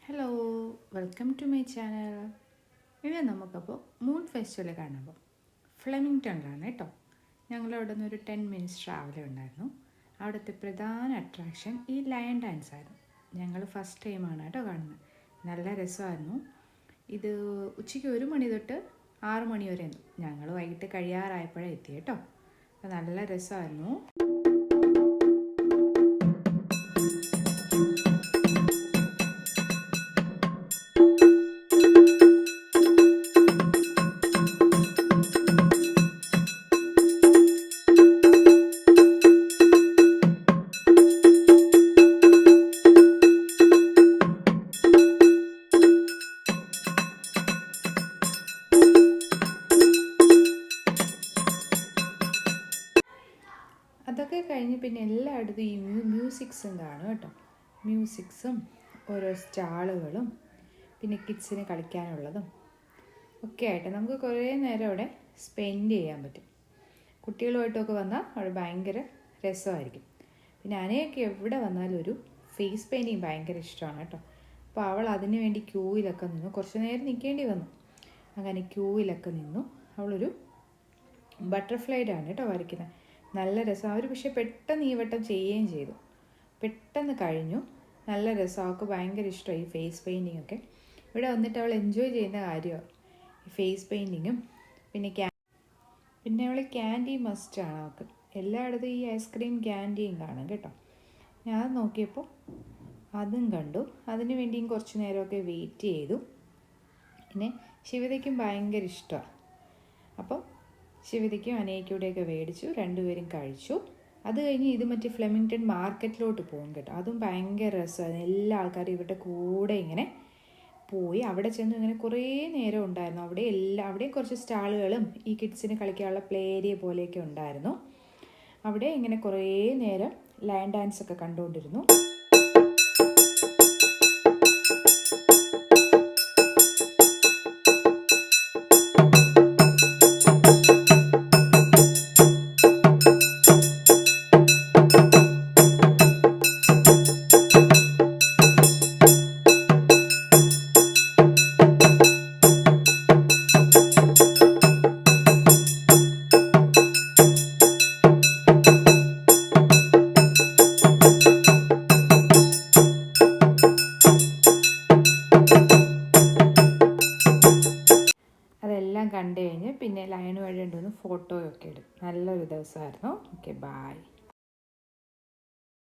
Hello, welcome to my channel. ഇനി നമുക്കപ്പോൾ moon festival കാണുമ്പോൾ ഫ്ലെമിങ്ടണിലാണ് കേട്ടോ. ഞങ്ങളവിടെ നിന്ന് ഒരു 10 മിനിറ്റ്സ് ട്രാവൽ ഉണ്ടായിരുന്നു. അവിടുത്തെ പ്രധാന അട്രാക്ഷൻ ഈ ലയൺ ഡാൻസ് ആയിരുന്നു. ഞങ്ങൾ ഫസ്റ്റ് ടൈമാണ് കേട്ടോ കാണുന്നത്. നല്ല രസമായിരുന്നു. ഇത് ഉച്ചയ്ക്ക് 1 മണി തൊട്ട് 6 മണി വരെ. ഞങ്ങൾ വൈകിട്ട് കഴിയാറായപ്പോഴേ എത്തി കേട്ടോ. അപ്പോൾ നല്ല രസമായിരുന്നു. അതൊക്കെ കഴിഞ്ഞ് പിന്നെ എല്ലായിടത്തും ഈ മ്യൂസിക്സും കാണും കേട്ടോ. മ്യൂസിക്സും ഓരോ സ്റ്റാളുകളും പിന്നെ കിഡ്സിന് കളിക്കാനുള്ളതും ഒക്കെ ആയിട്ട് നമുക്ക് കുറേ നേരം അവിടെ സ്പെൻഡ് ചെയ്യാൻ പറ്റും. കുട്ടികളുമായിട്ടൊക്കെ വന്നാൽ അവിടെ ഭയങ്കര രസമായിരിക്കും. പിന്നെ അനയൊക്കെ എവിടെ വന്നാലും ഒരു ഫേസ് പെയിൻറ്റിങ് ഭയങ്കര ഇഷ്ടമാണ് കേട്ടോ. അപ്പോൾ അവൾ അതിന് വേണ്ടി ക്യൂവിലൊക്കെ നിന്നു. കുറച്ച് നേരം നിൽക്കേണ്ടി വന്നു. അങ്ങനെ ക്യൂവിലൊക്കെ നിന്നു. അവളൊരു ബട്ടർഫ്ലൈഡാണ് കേട്ടോ വരയ്ക്കുന്നത്. നല്ല രസം. അവർ പക്ഷേ പെട്ടെന്ന് ഈ വട്ടം ചെയ്യുകയും ചെയ്തു. പെട്ടെന്ന് കഴിഞ്ഞു. നല്ല രസം. അവൾക്ക് ഭയങ്കര ഇഷ്ടമായി ഈ ഫേസ് പെയിൻറ്റിങ് ഒക്കെ. ഇവിടെ വന്നിട്ട് അവൾ എൻജോയ് ചെയ്യുന്ന കാര്യമാണ് ഈ ഫേസ് പെയിൻറ്റിങ്ങും. പിന്നെ അവൾ ക്യാൻഡി മസ്റ്റാണ് അവൾക്ക്. എല്ലായിടത്തും ഈ ഐസ്ക്രീം ക്യാൻഡിയും കാണും കേട്ടോ. ഞാൻ നോക്കിയപ്പോൾ അതും കണ്ടു. അതിന് വേണ്ടിയും കുറച്ച് നേരമൊക്കെ വെയിറ്റ് ചെയ്തു. പിന്നെ ശിവതയ്ക്കും ഭയങ്കര ഇഷ്ടമാണ്. അപ്പം ശിവതയ്ക്കും അനയ്ക്കൂടെയൊക്കെ മേടിച്ചു. രണ്ടുപേരും കഴിച്ചു. അത് കഴിഞ്ഞ് ഇത് മറ്റേ ഫ്ലെമിങ്ടൺ മാർക്കറ്റിലോട്ട് പോകും കേട്ടോ. അതും ഭയങ്കര രസമായിരുന്നു. എല്ലാ ആൾക്കാരും ഇവരുടെ കൂടെ ഇങ്ങനെ പോയി അവിടെ ചെന്ന് ഇങ്ങനെ കുറേ നേരം ഉണ്ടായിരുന്നു. അവിടെ കുറച്ച് സ്റ്റാളുകളും ഈ കിഡ്സിന് കളിക്കാനുള്ള പ്ലേ ഏരിയ പോലെയൊക്കെ ഉണ്ടായിരുന്നു. അവിടെ ഇങ്ങനെ കുറേ നേരം ലയൺ ഡാൻസ് ഒക്കെ കണ്ടുകൊണ്ടിരുന്നു. അതെല്ലാം കണ്ടു കഴിഞ്ഞ് പിന്നെ ലയൺ വഴി ഉണ്ടെന്ന് ഫോട്ടോയൊക്കെ എടുക്കും. നല്ലൊരു ദിവസമായിരുന്നു. Okay, bye.